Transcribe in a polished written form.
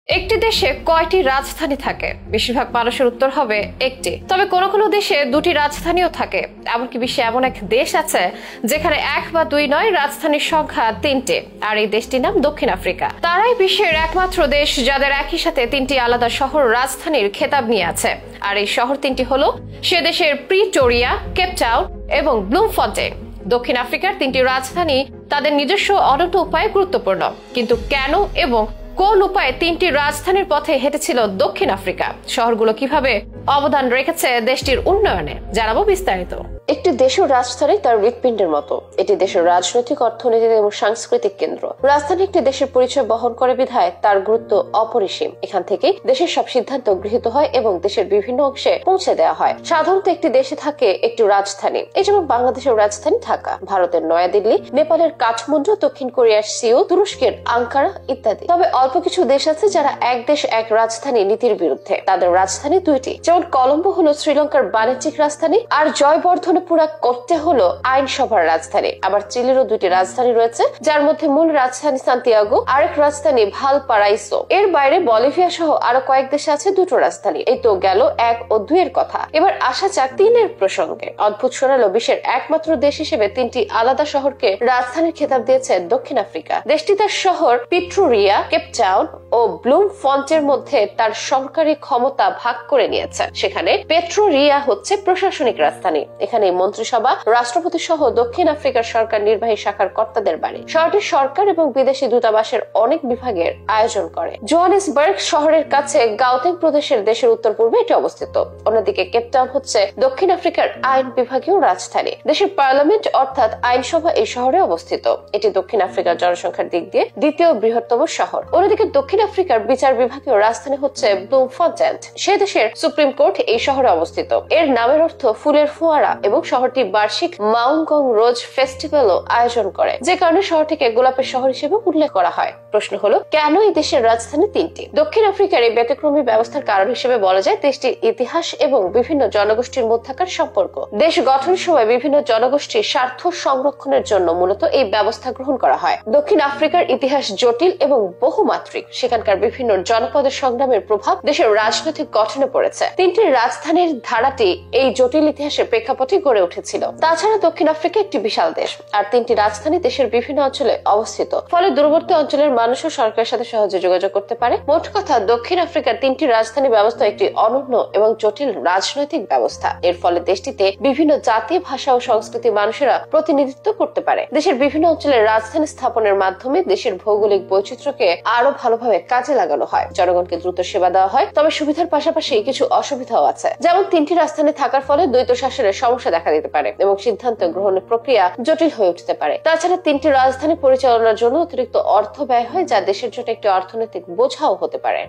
একটি দেশে কয়টি রাজধানী থাকে? বেশিরভাগ মানুষের উত্তর হবে একটি। তবে কোনো কোনো দেশে দুটি রাজধানীও থাকে। এমনকি বিশ্বে এমন এক দেশ আছে যেখানে এক বা দুই নয়, রাজধানীর সংখ্যা তিনটে, আর এই দেশটির নাম দক্ষিণ আফ্রিকা। তারাই বিশ্বের একমাত্র দেশ যাদের একই সাথে তিনটি আলাদা শহর রাজধানীর খেতাব নিয়ে আছে। আর এই শহর তিনটি হলো সে দেশের প্রিটোরিয়া, কেপটাউন এবং ব্লুমফন্টেন। দক্ষিণ আফ্রিকার তিনটি রাজধানী তাদের নিজস্ব অনন্য উপায়ে গুরুত্বপূর্ণ। কিন্তু কেন এবং কোন উপায়ে তিনটি রাজধানীর পথে হেঁটেছিল দক্ষিণ আফ্রিকা? শহরগুলো কিভাবে অবদান রেখেছে দেশটির উন্নয়নে, জানাবো বিস্তারিত। একটি দেশের রাজধানী তার হৃৎপিণ্ডের মতো। এটি দেশের রাজনৈতিক, অর্থনৈতিক এবং সাংস্কৃতিক কেন্দ্র। রাজধানী একটি দেশের পরিচয় বহন করে বিধায় তার গুরুত্ব অপরিসীম। এখান থেকে দেশের সব সিদ্ধান্ত গৃহীত হয় এবং দেশের বিভিন্ন অংশে পৌঁছে দেওয়া হয়। সাধারণত একটি দেশে থাকে একটি রাজধানী, এই যেমন বাংলাদেশের রাজধানী ঢাকা, ভারতের নয়াদিল্লি, নেপালের কাঠমান্ডু, দক্ষিণ কোরিয়ার সিউল, তুরস্কের আঙ্কারা ইত্যাদি। তবে অল্প কিছু দেশ আছে যারা এক দেশ এক রাজধানী নীতির বিরুদ্ধে। তাদের রাজধানী দুইটি, যেমন কলম্বো হলো শ্রীলঙ্কার বাণিজ্যিক রাজধানী, আর জয়বর্ধনেপুরা কোট্টে হলো আইনসভার রাজধানী। আবার চিলিরও দুইটি রাজধানী রয়েছে, যার মধ্যে মূল রাজধানী সান্তিয়াগো, আরেক রাজধানী ভালপারাইসো। এর বাইরে বলিভিয়া সহ আরো কয়েক দেশে আছে দুটো রাজধানী। এই তো গেল এক ও দুইয়ের কথা। এবার আসা যাক তিনের প্রসঙ্গে। অদ্ভুত শোনালো, বিশ্বের একমাত্র দেশ হিসেবে তিনটি আলাদা শহরকে রাজধানীর খেতাব দিয়েছে দক্ষিণ আফ্রিকা। দেশটি তার শহর প্রিটোরিয়া, কেপটাউন ও ব্লুমফন্টের মধ্যে তার সরকারি ক্ষমতা ভাগ করে নিয়েছে। সেখানে প্রিটোরিয়া হচ্ছে প্রশাসনিক রাজধানী। এখানে মন্ত্রিসভা, রাষ্ট্রপতি সহ দক্ষিণ আফ্রিকার সরকার নির্বাহী শাখার কর্তাদের বাড়ি। শহরটি সরকার এবং বিদেশি দূতাবাসের অনেক বিভাগের আয়োজন করে। জোহানেসবার্গ শহরের কাছে গাউতেং প্রদেশের দেশের উত্তর পূর্বে এটি অবস্থিত। অন্যদিকে কেপটাউন হচ্ছে দক্ষিণ আফ্রিকার আইন বিভাগীয় রাজধানী। দেশের পার্লামেন্ট অর্থাৎ আইনসভা এই শহরে অবস্থিত। এটি দক্ষিণ আফ্রিকার জনসংখ্যার দিক দিয়ে দ্বিতীয় বৃহত্তম শহর। অন্যদিকে দক্ষিণ আফ্রিকার বিচার বিভাগীয় রাজধানী হচ্ছে ব্লুমফন্টেন। সে দেশের সুপ্রিম কোর্ট এই শহরে অবস্থিত। এর নামের অর্থ ফুলের ফোয়ারা এবং শহরটি বার্ষিক মাউঙ্গং রোজ ফেস্টিভ্যালও আয়োজন করে, যে কারণে শহরটিকে গোলাপের শহর হিসেবে উল্লেখ করা হয়। প্রশ্ন হলো, কেন এই দেশের রাজধানী তিনটি? দক্ষিণ আফ্রিকার এই ব্যতিক্রমী ব্যবস্থার কারণ হিসেবে বলা যায় দেশটির ইতিহাস এবং বিভিন্ন জনগোষ্ঠীর মধ্যকার সম্পর্ক। দেশ গঠনের সময় বিভিন্ন জনগোষ্ঠীর স্বার্থ সংরক্ষণের জন্য মূলত এই ব্যবস্থা গ্রহণ করা হয়। দক্ষিণ আফ্রিকার ইতিহাস জটিল এবং বহুমাত্রিক। সেখানকার বিভিন্ন জনপদের সংগ্রামের প্রভাব দেশের রাজনৈতিক গঠনে পড়েছে। তিনটি রাজধানীর ধারাটি এই জটিল ইতিহাসের প্রেক্ষাপটে গড়ে উঠেছিল। তাছাড়া দক্ষিণ আফ্রিকা একটি বিশাল দেশ, আর তিনটি রাজধানী দেশের বিভিন্ন অঞ্চলে অবস্থিত। ফলে দূরবর্তী অঞ্চলের মানুষও সরকারের সাথে সহজে যোগাযোগ করতে পারে। মোট কথা, দক্ষিণ আফ্রিকার তিনটি রাজধানী ব্যবস্থা একটি অনন্য এবং জটিল রাজনৈতিক ব্যবস্থা। এর ফলে দেশটিতে বিভিন্ন জাতি, ভাষা ও সংস্কৃতির মানুষেরা প্রতিনিধিত্ব করতে পারে। দেশের বিভিন্ন অঞ্চলের রাজধানী স্থাপনের মাধ্যমে দেশের ভৌগোলিক বৈচিত্র্যকে আরো ভালোভাবে কাজে লাগানো হয়। জনগণকে দ্রুত সেবা দেওয়া হয়। তবে সুবিধার পাশাপাশি কিছু অসুবিধাও আছে, যেমন তিনটি রাজধানী থাকার ফলে দ্বৈত শাসনের সমস্যা দেখা দিতে পারে এবং সিদ্ধান্ত গ্রহণের প্রক্রিয়া জটিল হয়ে উঠতে পারে। তাছাড়া তিনটি রাজধানী পরিচালনার জন্য অতিরিক্ত অর্থ ব্যয় হয়, যা দেশের জন্য একটি অর্থনৈতিক বোঝাও হতে পারে।